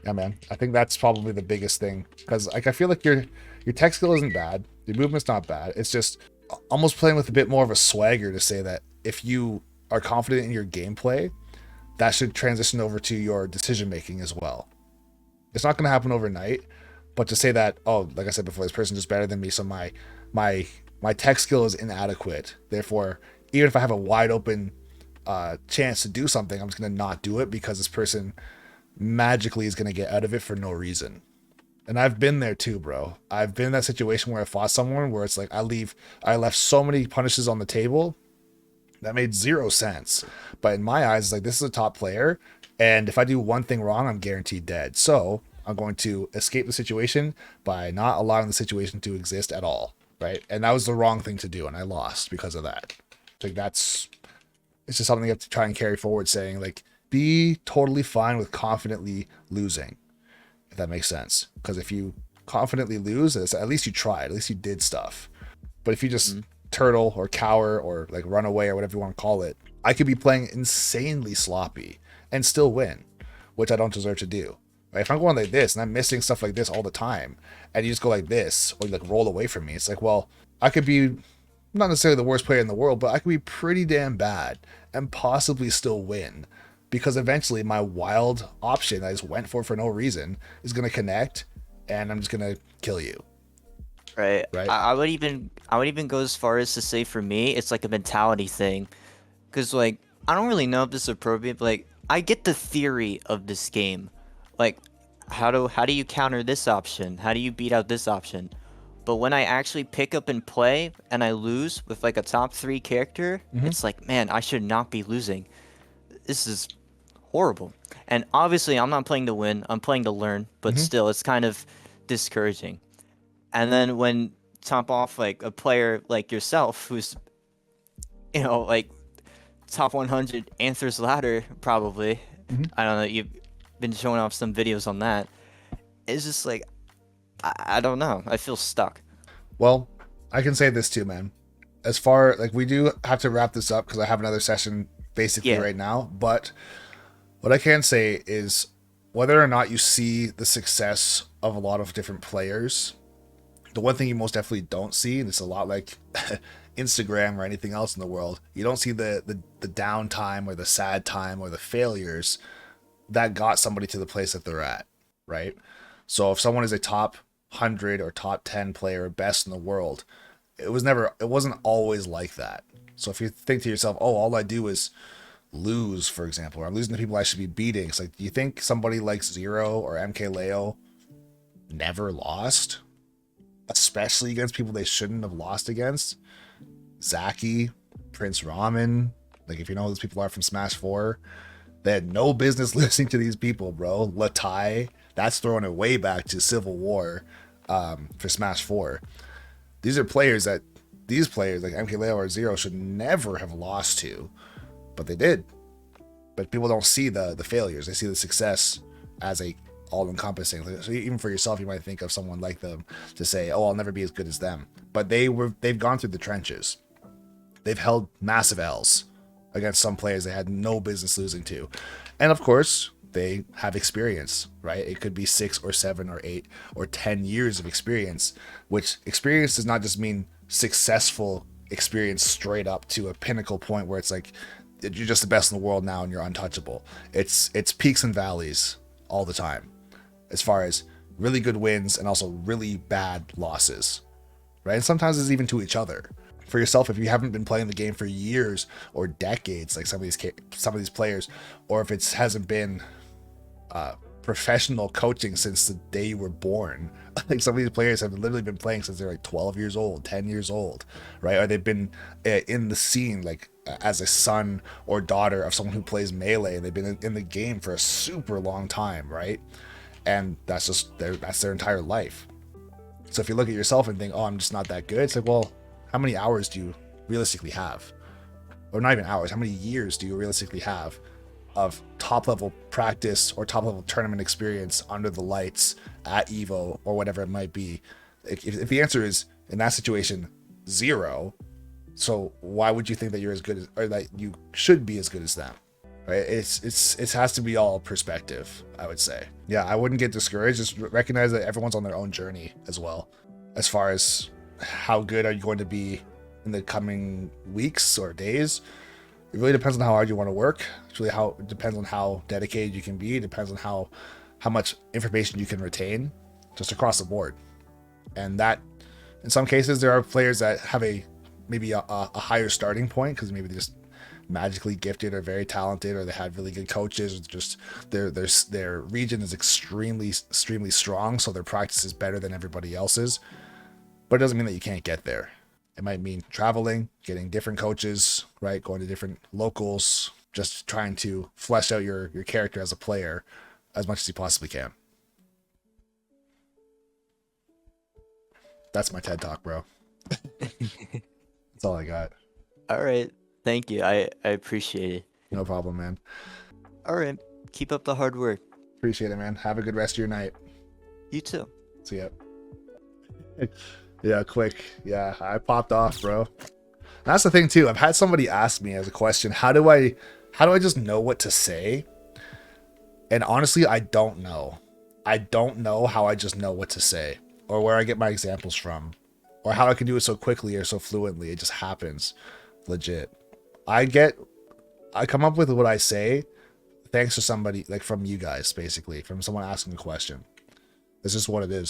Yeah, man. I think that's probably the biggest thing because like I feel like your tech skill isn't bad, your movement's not bad. It's just almost playing with a bit more of a swagger to say that if you are confident in your gameplay, that should transition over to your decision making as well. It's not going to happen overnight, but to say that, oh, like I said before, this person is better than me, so my my tech skill is inadequate. Therefore, even if I have a wide open chance to do something, I'm just going to not do it because this person magically is going to get out of it for no reason. And I've been there too, bro. I've been in that situation where I fought someone where it's like I left so many punishes on the table that made zero sense. But in my eyes, it's like this is a top player, and if I do one thing wrong, I'm guaranteed dead. So I'm going to escape the situation by not allowing the situation to exist at all, right? And that was the wrong thing to do, and I lost because of that. Like that's it's just something you have to try and carry forward, saying like be totally fine with confidently losing, if that makes sense. Because if you confidently lose, at least you tried, at least you did stuff. But if you just turtle or cower or like run away or whatever you want to call it, I could be playing insanely sloppy and still win, which I don't deserve to do. Right? If I'm going like this and I'm missing stuff like this all the time, and you just go like this or like roll away from me, it's like, well, I could be not necessarily the worst player in the world, but I could be pretty damn bad and possibly still win. Because eventually my wild option I just went for no reason is gonna connect and I'm just gonna kill you. Right. Right? I would even go as far as to say for me, it's like a mentality thing. Cause like I don't really know if this is appropriate, but like I get the theory of this game. Like how do you counter this option? How do you beat out this option? But when I actually pick up and play and I lose with like a top three character, Mm-hmm. it's like, man, I should not be losing. This is horrible. And obviously I'm not playing to win, I'm playing to learn, but Mm-hmm. still it's kind of discouraging. And then when top off like a player like yourself who's like top 100 Anthers ladder probably. Mm-hmm. I don't know, you've been showing off some videos on that. It's just like I don't know. I feel stuck. Well, I can say this too, man. As far like we do have to wrap this up because I have another session basically Yeah. right now. But what I can say is whether or not you see the success of a lot of different players, the one thing you most definitely don't see, and it's a lot like Instagram or anything else in the world, you don't see the downtime or the sad time or the failures that got somebody to the place that they're at, right? So if someone is a top 100 or top 10 player, best in the world, it wasn't always like that. So if you think to yourself, oh, all I do is lose, for example, or I'm losing to people I should be beating, it's like, do you think somebody like Zero or MKLeo never lost, especially against people they shouldn't have lost against? Zaki, Prince Ramen, like if you know who those people are from Smash 4, they had no business losing to these people, bro. Latai, that's throwing it way back to Civil War for Smash 4. These are players that these players like MKLeo or Zero should never have lost to, but they did. But people don't see the failures; they see the success as a all encompassing. So even for yourself, you might think of someone like them to say, "Oh, I'll never be as good as them." But they've gone through the trenches. They've held massive L's against some players they had no business losing to. And of course, they have experience, right? It could be 6 or 7 or 8 or 10 years of experience, which experience does not just mean successful experience straight up to a pinnacle point where it's like you're just the best in the world now and you're untouchable. It's peaks and valleys all the time as far as really good wins and also really bad losses, right? And sometimes it's even to each other. For yourself, if you haven't been playing the game for years or decades, like some of these players, or if it hasn't been professional coaching since the day you were born, like some of these players have literally been playing since they're like 12 years old, 10 years old, right? Or they've been in the scene like as a son or daughter of someone who plays melee, and they've been in the game for a super long time, right? And that's their entire life. So if you look at yourself and think, oh, I'm just not that good, it's like, well, how many hours do you realistically have? Or not even hours, how many years do you realistically have of top level practice or top level tournament experience under the lights at Evo or whatever it might be? If the answer is in that situation 0, so why would you think that you're as good as, or that you should be as good as them? right? It has to be all perspective, I would say. Yeah, I wouldn't get discouraged. Just recognize that everyone's on their own journey as well, as far as how good are you going to be in the coming weeks or days. It really depends on how hard you want to work. It's really how it depends on how dedicated you can be. It depends on how much information you can retain, just across the board. And that, in some cases, there are players that have maybe a higher starting point because maybe they're just magically gifted or very talented, or they had really good coaches, or just their region is extremely strong, so their practice is better than everybody else's. But it doesn't mean that you can't get there. It might mean traveling, getting different coaches, right? Going to different locals, just trying to flesh out your character as a player as much as you possibly can. That's my TED talk, bro. That's all I got. All right. Thank you. I appreciate it. No problem, man. All right. Keep up the hard work. Appreciate it, man. Have a good rest of your night. You too. See ya. Yeah, quick. Yeah, I popped off, bro. That's the thing too. I've had somebody ask me as a question, how do I just know what to say? And honestly, I don't know. I don't know how I just know what to say, or where I get my examples from, or how I can do it so quickly or so fluently. It just happens. Legit. I come up with what I say thanks to somebody, like from you guys, basically, from someone asking a question. This is what it is.